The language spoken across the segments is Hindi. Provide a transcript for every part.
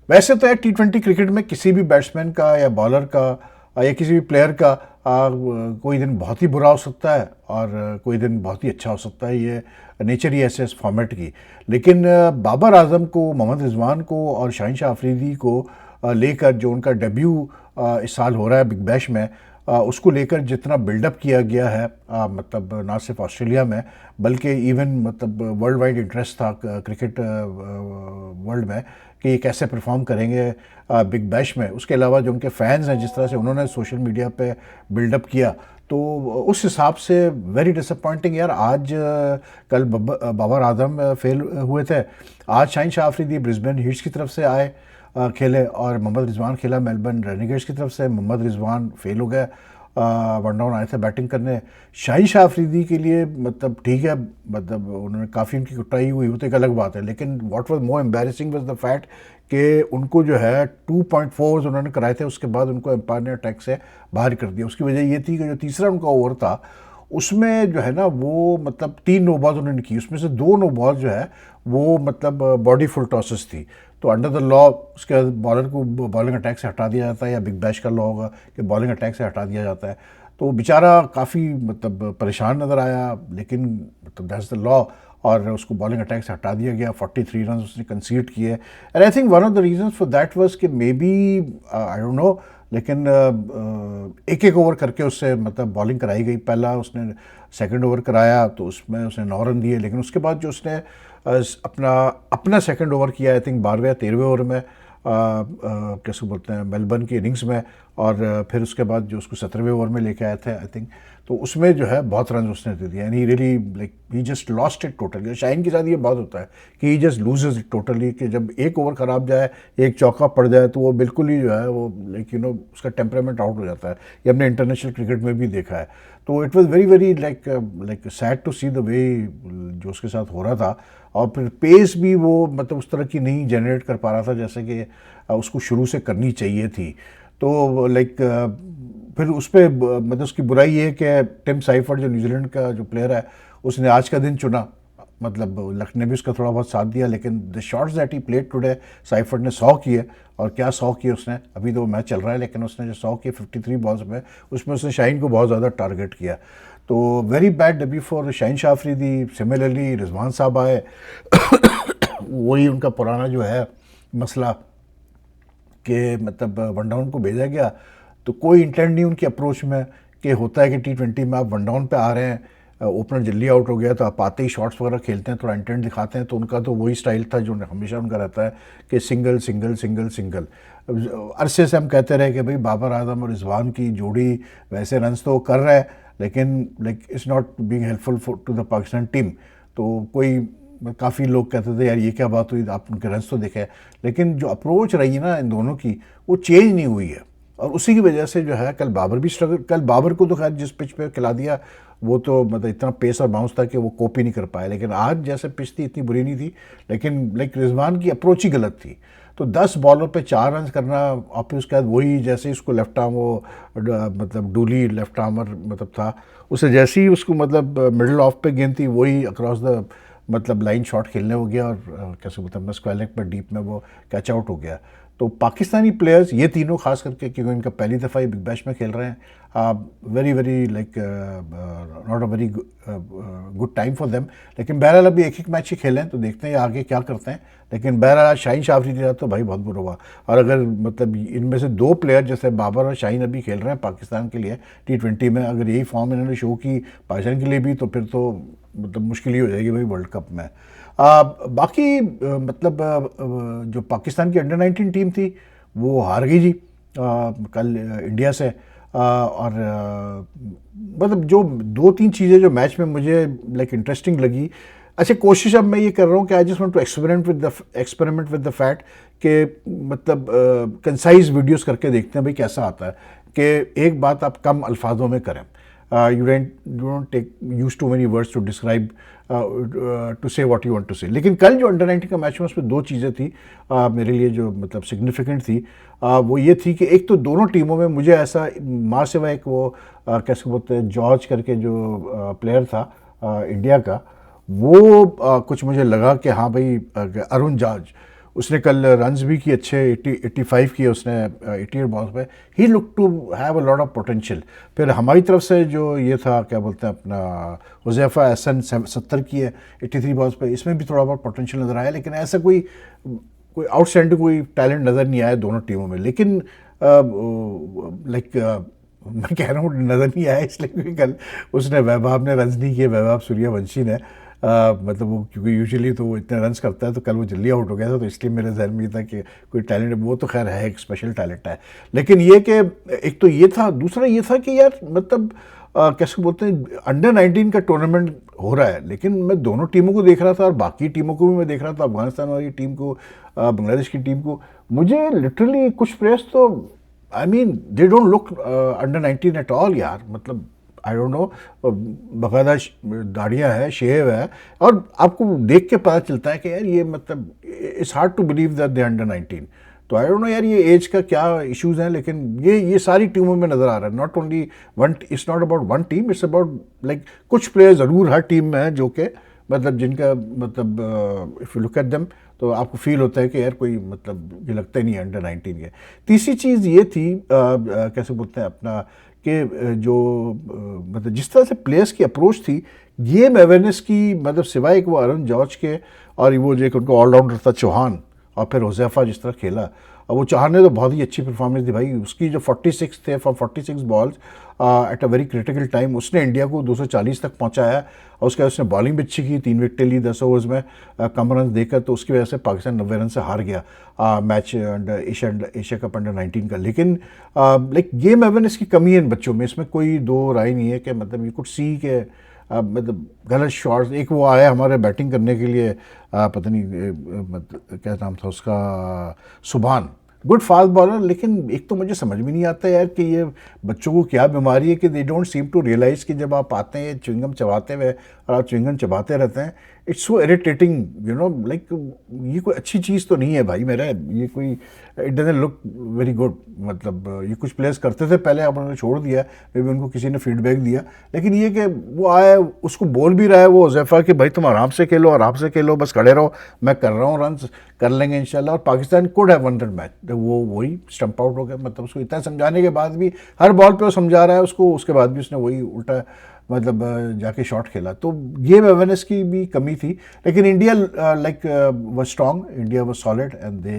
वैसे तो यार T20 क्रिकेट में किसी भी बैट्समैन का या बॉलर का या किसी भी प्लेयर का कोई दिन बहुत ही बुरा हो सकता है और कोई दिन बहुत ही अच्छा हो सकता है। ये नेचर ही ऐसे इस फॉर्मेट की। लेकिन बाबर आजम को, मोहम्मद रिजवान को और शाहीन शाह अफरीदी को लेकर जो उनका डेब्यू इस साल हो रहा है बिग बैश में, उसको लेकर जितना बिल्डअप किया गया है, मतलब ना सिर्फ ऑस्ट्रेलिया में बल्कि इवन मतलब वर्ल्ड वाइड इंटरेस्ट था क्रिकेट वर्ल्ड में कि ये कैसे परफॉर्म करेंगे बिग बैश में। उसके अलावा जो उनके फैंस हैं, जिस तरह से उन्होंने सोशल मीडिया पे बिल्डअप किया, तो उस हिसाब से वेरी डिसअपॉइंटिंग यार। आज कल बाबर आजम फेल हुए थे, आज शाहीन शाह अफरीदी ब्रिस्बेन हीट्स की तरफ से आए खेले और मोहम्मद रिजवान खेला मेलबर्न रेनेगेट्स की तरफ से। मोहम्मद रिजवान फेल हो गए, वन डाउन आए थे बैटिंग करने। शाहीन शाह अफरीदी के लिए मतलब ठीक है, मतलब उन्होंने काफ़ी उनकी कुटाई हुई, वो तो एक अलग बात है। लेकिन what was more embarrassing was the fact कि उनको जो है 2.4 उन्होंने कराए थे, उसके बाद उनको एम्पायर ने अटैक से बाहर कर दिया। उसकी वजह ये थी कि जो तीसरा उनका ओवर था उसमें जो है ना वो मतलब 3 नो बॉल्स उन्होंने की, उसमें से 2 नो बॉल्स जो है वो मतलब बॉडी फुल टॉसेस थी। तो अंडर द लॉ उसके बाद बॉलर को बॉलिंग अटैक से हटा दिया जाता है, या बिग बैश का लॉ होगा कि बॉलिंग अटैक से हटा दिया जाता है। तो बेचारा काफ़ी मतलब परेशान नज़र आया, लेकिन मतलब दैट्स द लॉ, और उसको बॉलिंग अटैक से हटा दिया गया। 43 रन उसने कंसीड किए। And I think one of the reasons for that was कि may be I don't know, लेकिन एक एक ओवर करके उससे मतलब बॉलिंग कराई गई। पहला उसने सेकंड ओवर कराया तो उसमें उसने 9 रन दिए, लेकिन उसके बाद जो उसने अपना अपना सेकंड ओवर किया, आई थिंक 12वें या 13वें ओवर में, कैसे बोलते हैं, मेलबर्न की इनिंग्स में, और फिर उसके बाद जो उसको 17वें ओवर में लेके आए थे आई थिंक, तो उसमें जो है बहुत रन उसने दे दिया। And he really like he just lost it totally. Shaheen के साथ ये बहुत होता है कि ही जस्ट लूजेज इट टोटली, कि जब एक ओवर खराब जाए, एक चौका पड़ जाए, तो वो बिल्कुल ही जो है वो लाइक उसका टेम्परामेंट आउट हो जाता है। ये हमने इंटरनेशनल क्रिकेट में भी देखा है। तो it was very very like sad to see the way जो उसके साथ हो रहा था। और फिर पेस भी वो मतलब उस तरह की नहीं जनरेट कर पा रहा था जैसे कि उसको शुरू से करनी चाहिए थी। तो लाइक फिर उस पर मतलब उसकी बुराई ये है कि टिम साइफर्ड जो न्यूजीलैंड का जो प्लेयर है, उसने आज का दिन चुना। मतलब लक ने भी उसका थोड़ा बहुत साथ दिया, लेकिन the shots that he played today, ciphered ने 100 किए। और क्या 100 किए उसने, अभी तो मैच चल रहा है, लेकिन उसने जो 100 किए 53 बॉल्स में, उसमें उसने शाहीन को बहुत ज़्यादा टारगेट किया। तो very bad debut for Shaheen Shah Afridi. Similarly Rizwan साहब आए, वही उनका पुराना जो है मसला कि मतलब वन डाउन को भेजा गया तो कोई इंटेंट नहीं उनकी अप्रोच में, कि होता है कि T20 में आप वन डाउन पे आ रहे हैं, ओपनर जल्दी आउट हो गया तो आप आते ही शॉट्स वगैरह खेलते हैं, थोड़ा इंटेंट दिखाते हैं। तो उनका तो वही स्टाइल था जो हमेशा उनका रहता है कि सिंगल सिंगल सिंगल सिंगल। अरसे से हम कहते रहे कि भाई बाबर आजम और रिजवान की जोड़ी वैसे रन्स तो कर रहा है, लेकिन like it's not being helpful to the Pakistan team. तो कोई काफ़ी लोग कहते थे यार ये क्या बात हुई, आप उनके रन्स तो देखे, लेकिन जो अप्रोच रही है ना इन दोनों की, वो चेंज नहीं हुई है। और उसी की वजह से जो है कल बाबर भी स्ट्रगल, कल बाबर को तो खैर जिस पिच पे खिला दिया वो तो मतलब इतना पेस और बाउंस था कि वो कॉपी नहीं कर पाया। लेकिन आज जैसे पिच थी इतनी बुरी नहीं थी, लेकिन लाइक रिजवान की अप्रोच ही गलत थी। तो 10 बॉलर पे 4 रन करना, और फिर उसके बाद वही जैसे ही उसको लेफ्ट आर्म वो मतलब डूली लेफ्ट आर्मर मतलब था, उसे जैसे ही उसको मतलब मिडल ऑफ पे गेंद थी वही अक्रॉस द मतलब लाइन शॉट खेलने हो गया, और कैसे बोलते हैं स्क्वायर लेग पर डीप में वो कैच आउट हो गया। तो पाकिस्तानी प्लेयर्स ये तीनों खास करके, क्योंकि इनका पहली दफ़ा ही बिग बैश में खेल रहे हैं, very very like not a very good time for them. लेकिन बहरहाल अभी एक एक मैच ही खेले हैं, तो देखते हैं आगे क्या करते हैं। लेकिन बहरहाल शाहीन शाह अफरीदी का तो भाई बहुत बुरा हुआ। और अगर मतलब इनमें से 2 प्लेयर जैसे बाबर और शाहीन अभी खेल रहे हैं पाकिस्तान के लिए T20 में, अगर यही फॉर्म इन्होंने शो की पाकिस्तान के लिए भी, तो फिर तो मतलब मुश्किल ही हो जाएगी भाई वर्ल्ड कप में। बाकी मतलब जो पाकिस्तान की अंडर 19 टीम थी वो हार गई जी कल इंडिया से। और मतलब जो 2-3 चीज़ें जो मैच में मुझे लाइक इंटरेस्टिंग लगी। अच्छा, कोशिश अब मैं ये कर रहा हूँ कि I just want to experiment with the fact कि मतलब कंसाइज वीडियोस करके देखते हैं भाई कैसा आता है, कि एक बात आप कम अल्फाजों में करें। You don't take use too many words to describe to say what you want to say। लेकिन कल जो अंडर 19 का मैच में उसमें 2 चीज़ें थी मेरे लिए जो मतलब सिग्निफिकेंट थी। वो ये थी कि एक तो दोनों टीमों में मुझे ऐसा माँ सिवा एक वो कैसे बोलते हैं जॉर्ज करके जो प्लेयर था इंडिया का, वो कुछ मुझे लगा कि हाँ भाई अरुण जॉर्ज, उसने कल रन्स भी किए अच्छे, 85 किए उसने 88 बॉल्स पे। He look to have a lot of potential. फिर हमारी तरफ से जो ये था क्या बोलते हैं अपना हुज़ैफा एहसन 70 की है 83 बॉल्स पे, इसमें भी थोड़ा बहुत पोटेंशियल नज़र आया, लेकिन ऐसा कोई कोई आउटस्टैंडिंग कोई टैलेंट नज़र नहीं आया दोनों टीमों में। लेकिन लाइक मैं कह रहा हूँ नज़र नहीं आया इसलिए क्योंकि कल उसने वैभव ने रन्स नहीं किए, वैभव सूर्यवंशी ने मतलब वो क्योंकि यूजुअली तो वो इतने रन्स करता है, तो कल वो जल्दी आउट हो गया था, तो इसलिए मेरे जहन में ये था कि कोई टैलेंट, वो तो खैर है एक स्पेशल टैलेंट है। लेकिन ये कि एक तो ये था, दूसरा ये था कि यार मतलब कैसे बोलते हैं अंडर 19 का टूर्नामेंट हो रहा है, लेकिन मैं दोनों टीमों को देख रहा था और बाकी टीमों को भी मैं देख रहा था, अफगानिस्तान वाली टीम को, बांग्लादेश की टीम को। मुझे लिटरली कुछ प्लेयर्स तो I mean they don't look under 19 at all यार। मतलब आई डोंट नो, बाकायदा दाढ़ियाँ है, शेव है, और आपको देख के पता चलता है कि यार ये मतलब it's hard to believe that they under 19। तो आई डोंट नो यार ये एज का क्या इश्यूज़ हैं, लेकिन ये सारी टीमों में नज़र आ रहा है। Not only one, it's not about one team, it's about like कुछ प्लेयर ज़रूर हर टीम में हैं जो कि मतलब जिनका मतलब if you look at them तो आपको फील होता है कि यार कोई मतलब ये लगता ही नहीं है अंडर 19 के। तीसरी चीज़ ये थी कैसे बोलते हैं अपना कि जो मतलब जिस तरह से प्लेयर्स की अप्रोच थी, गेम अवेयरनेस की, मतलब सिवाय एक वो अरुण जॉर्ज के और वो जो एक उनका ऑलराउंडर था चौहान, और फिर हुज़ैफा जिस तरह खेला, और वो चौहान ने तो बहुत ही अच्छी परफॉर्मेंस दी भाई। उसकी जो 46 थे for 46 balls at a very critical time, उसने इंडिया को 240 तक पहुंचाया, और उसके बाद उसने बॉलिंग भी अच्छी की, 3 विकेटें ली 10 ओवर्स में कम रन देकर, तो उसकी वजह से पाकिस्तान 90 रन से हार गया match under Asia cup under 19 का। लेकिन लाइक गेम अवेयरनेस की कमी है इन बच्चों में, इसमें कोई दो राय नहीं है कि मतलब यू कुड सी के मतलब गलत शॉट्स। एक वो आया हमारे बैटिंग करने के लिए पता नहीं मतलब क्या नाम था उसका, सुभान, गुड फास्ट बॉलर, लेकिन एक तो मुझे समझ में नहीं आता यार कि ये बच्चों को क्या बीमारी है कि they don't seem to realise कि जब आप आते हैं च्युइंगम चबाते हुए और आप च्युइंगम चबाते रहते हैं, it's so irritating you know, like ये कोई अच्छी चीज़ तो नहीं है भाई मेरा, ये कोई it doesn't look very good. मतलब ये कुछ प्लेयर्स करते थे पहले, अब उन्होंने छोड़ दिया, मे बी उनको किसी ने फीडबैक दिया, लेकिन ये कि वो आया उसको बोल भी रहा है वो हुज़ैफा कि भाई तुम आराम से खेलो, आराम से खेलो, बस खड़े रहो, मैं कर रहा हूँ रन, कर लेंगे इंशाल्लाह। और Pakistan could have one that match, वो वही स्टंप आउट हो गया। मतलब उसको इतना समझाने के बाद भी, हर बॉल पे वो समझा रहा है उसको, उसके बाद भी उसने वही उल्टा मतलब जाके शॉट खेला। तो गेम अवेयरनेस की भी कमी थी, लेकिन India like was strong, India was solid and they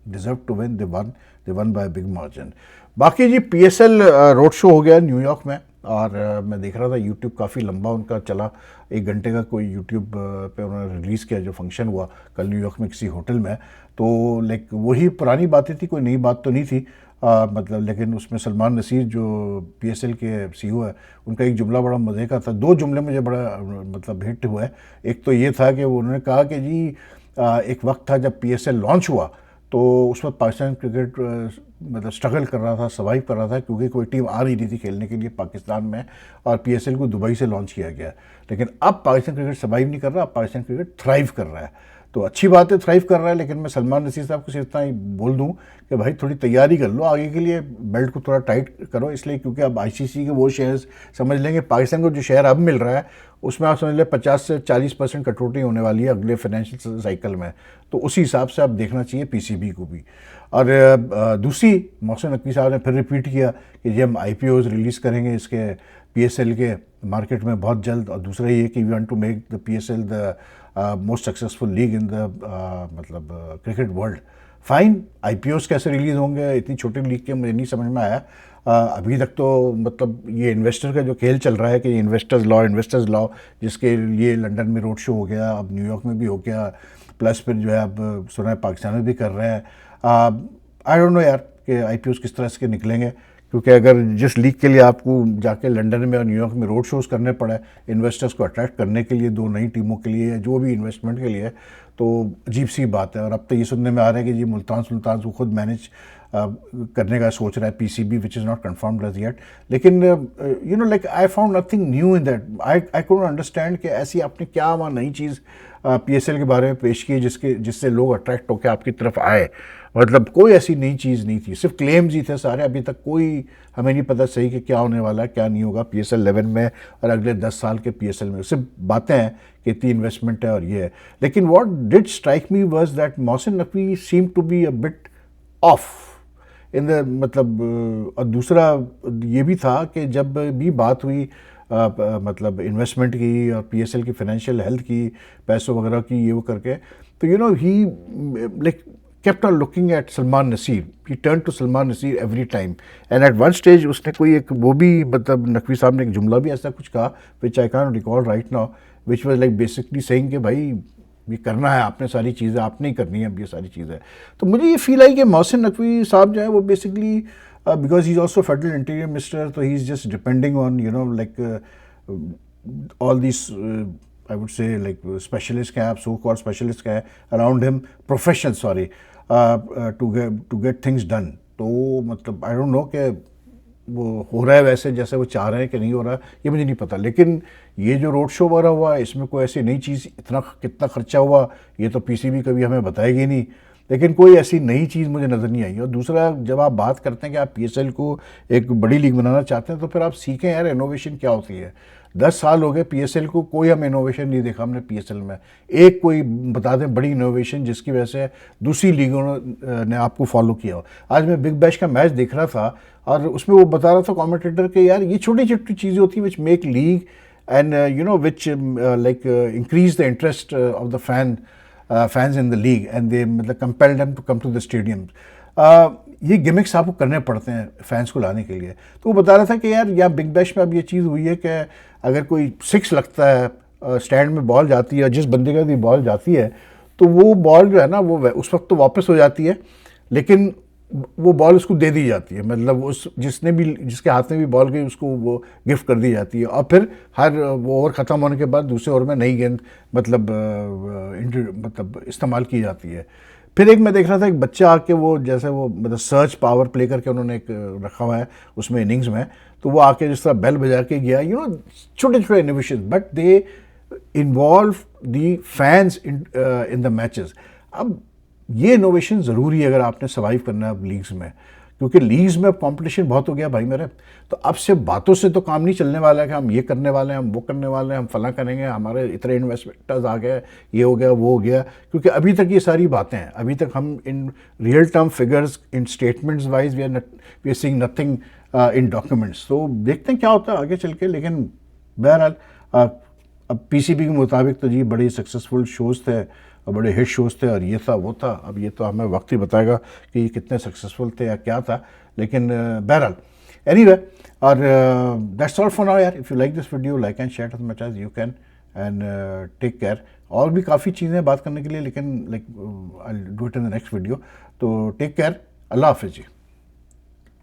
deserve to win, they won by big margin. बाकी जी PSL रोड शो हो गया न्यूयॉर्क में, और मैं देख रहा था यूट्यूब काफ़ी लंबा उनका चला, 1 घंटे का कोई यूट्यूब पे उन्होंने रिलीज़ किया जो फंक्शन हुआ कल न्यूयॉर्क में किसी होटल में। तो लाइक वही पुरानी बातें थी, कोई नई बात तो नहीं थी मतलब, लेकिन उसमें सलमान नसीर जो PSL के CEO है, उनका एक जुमला बड़ा मज़े का था। 2 जुमले मुझे बड़ा मतलब हिट हुआ है। एक तो ये था कि उन्होंने कहा कि जी एक वक्त था जब PSL लॉन्च हुआ, तो उस वक्त पाकिस्तान क्रिकेट मतलब स्ट्रगल कर रहा था, सर्वाइव कर रहा था, क्योंकि कोई टीम आ नहीं रही थी खेलने के लिए पाकिस्तान में, और PSL को दुबई से लॉन्च किया गया। लेकिन अब पाकिस्तान क्रिकेट सर्वाइव नहीं कर रहा, अब पाकिस्तान क्रिकेट थ्राइव कर रहा है। तो अच्छी बात है थ्राइव कर रहा है, लेकिन मैं सलमान नसीर साहब को सिर्फ इतना ही बोल दूं कि भाई थोड़ी तैयारी कर लो आगे के लिए, बेल्ट को थोड़ा टाइट करो, इसलिए क्योंकि अब ICC के वो शेयर्स समझ लेंगे, पाकिस्तान को जो शेयर अब मिल रहा है उसमें आप समझ लें 50 से 40% कटौती होने वाली है अगले फाइनेंशियल साइकिल में। तो उसी हिसाब से आप देखना चाहिए PCB को भी। और दूसरी, मोहसिन नकवी साहब ने फिर रिपीट किया कि ये हम IPOs रिलीज़ करेंगे इसके PSL के मार्केट में बहुत जल्द। और दूसरा ये कि we want to make the PSL the most successful league in the मतलब क्रिकेट वर्ल्ड। फाइन, IPOs कैसे रिलीज़ होंगे इतनी छोटी लीग के, मुझे नहीं समझ में आया। अभी तक तो मतलब ये इन्वेस्टर का जो खेल चल रहा है कि इन्वेस्टर्स लॉ जिसके लिए लंदन में रोड शो हो गया, अब न्यूयॉर्क में भी हो गया, प्लस फिर जो है अब सुना है पाकिस्तान में भी कर रहे हैं। आई डोंट नो यार कि IPOs किस तरह से निकलेंगे, क्योंकि अगर जिस लीग के लिए आपको जाके लंदन में और न्यूयॉर्क में रोड शोज़ करने पड़े इन्वेस्टर्स को अट्रैक्ट करने के लिए, 2 नई टीमों के लिए, जो भी इन्वेस्टमेंट के लिए, तो अजीब सी बात है। और अब तो ये सुनने में आ रहा है कि जी मुल्तान सुल्तान को खुद मैनेज करने का सोच रहा है PCB, which is not confirmed as yet. लेकिन you know like I found nothing new in that, I couldn't understand कि ऐसी आपने क्या वहाँ नई चीज़ पीएसएल के बारे में पेश किए जिससे लोग अट्रैक्ट होकर आपकी तरफ आए। मतलब कोई ऐसी नई चीज़ नहीं थी, सिर्फ क्लेम्स ही थे सारे। अभी तक कोई हमें नहीं पता सही कि क्या होने वाला है, क्या नहीं होगा पीएसएल 11 में और अगले 10 साल के पीएसएल में। सिर्फ बातें हैं कि इतनी इन्वेस्टमेंट है और ये है। लेकिन what did strike me was that Mohsin Naqvi seem to be a bit off in the, मतलब और दूसरा ये भी था कि जब भी बात हुई मतलब इन्वेस्टमेंट की और पीएसएल की फाइनेंशियल हेल्थ की, पैसों वगैरह की, ये वो करके, तो you know he like kept on looking at Salman Nasir. He turned to Salman Nasir every time. And at one stage उसने कोई एक वो भी मतलब नकवी साहब ने एक जुमला भी ऐसा कुछ कहा which I can't recall right now, which was like basically saying कि भाई ये करना है आपने, सारी चीज़ें आपने ही करनी है, अब ये सारी चीज़ें। तो मुझे ये फील आई कि मोहसिन नकवी साहब जो है वो basically because he is also federal interior minister, तो he is just depending on you know like all these I would say like specialist का, so-called specialist का around him, profession sorry, to get things done। तो मतलब I don't know कि वो हो रहा है वैसे जैसे वो चाह रहे हैं कि नहीं हो रहा, ये मुझे नहीं पता। लेकिन ये जो रोड शो वगैरह हुआ इसमें कोई ऐसी नई चीज़, इतना कितना खर्चा हुआ ये तो पीसीबी कभी हमें बताएगी नहीं, लेकिन कोई ऐसी नई चीज़ मुझे नज़र नहीं आई। और दूसरा, जब आप बात करते हैं कि आप पीएसएल को एक बड़ी लीग बनाना चाहते हैं तो फिर आप सीखें यार इनोवेशन क्या होती है। 10 साल हो गए पीएसएल को, कोई हम इनोवेशन नहीं देखा हमने पीएसएल में। एक कोई बता दें बड़ी इनोवेशन जिसकी वजह से दूसरी लीगों ने आपको फॉलो किया हो। आज मैं बिग बैश का मैच देख रहा था और उसमें वो बता रहा था कमेंटेटर के यार ये छोटी छोटी चीज़ें होती हैं which make league and you know which like increase the interest of the fans in the league and they मतलब compel them to come to the stadium. ये गिमिक्स आपको करने पड़ते हैं फैंस को लाने के लिए। तो वो बता रहा था कि यार या बिग बैश में अब ये चीज़ हुई है कि अगर कोई 6 लगता है स्टैंड में बॉल जाती है, जिस बंदे का भी बॉल जाती है तो वो बॉल जो है ना वो उस वक्त तो वापस हो जाती है, लेकिन वो बॉल उसको दे दी जाती है, मतलब उस जिसके हाथ में भी बॉल गई उसको वो गिफ्ट कर दी जाती है। और फिर हर वो ओवर ख़त्म होने के बाद दूसरे ओवर में नई गेंद मतलब इस्तेमाल की जाती है। फिर एक मैं देख रहा था एक बच्चा आके वो जैसे वो मतलब सर्च पावर प्ले करके उन्होंने एक रखा हुआ है उसमें इनिंग्स में, तो वो आके जिस तरह बेल बजा के गया, यू नो छोटे छोटे innovation, but they involve the fans in the matches. अब ये इनोवेशन ज़रूरी है अगर आपने सर्वाइव करना है अब लीग्स में, क्योंकि लीग्स में अब कंपटीशन बहुत हो गया भाई मेरे। तो अब सिर्फ बातों से तो काम नहीं चलने वाला है कि हम ये करने वाले हैं, हम वो करने वाले हैं, हम फला करेंगे, हमारे इतने इन्वेस्टर्स आ गए, ये हो गया वो हो गया, क्योंकि अभी तक ये सारी बातें हैं। अभी तक हम in real term figures, in statements wise we are seeing nothing in documents. तो देखते हैं क्या होता है आगे चल के। लेकिन बहरहाल अब पीसीबी के मुताबिक तो जी बड़े सक्सेसफुल शोज़ थे और बड़े हिट शोज़ थे और ये था वो था। अब ये तो हमें वक्त ही बताएगा कि ये कितने सक्सेसफुल थे या क्या था। लेकिन बहरहाल एनीवे, और दैट्स ऑल फॉर नाउ यार। If you like this video, like and share as much as you can and take care. और भी काफ़ी चीज़ें बात करने के लिए, लेकिन like I will do it in the next video. तो टेक केयर, अल्लाह हाफिज़ जी।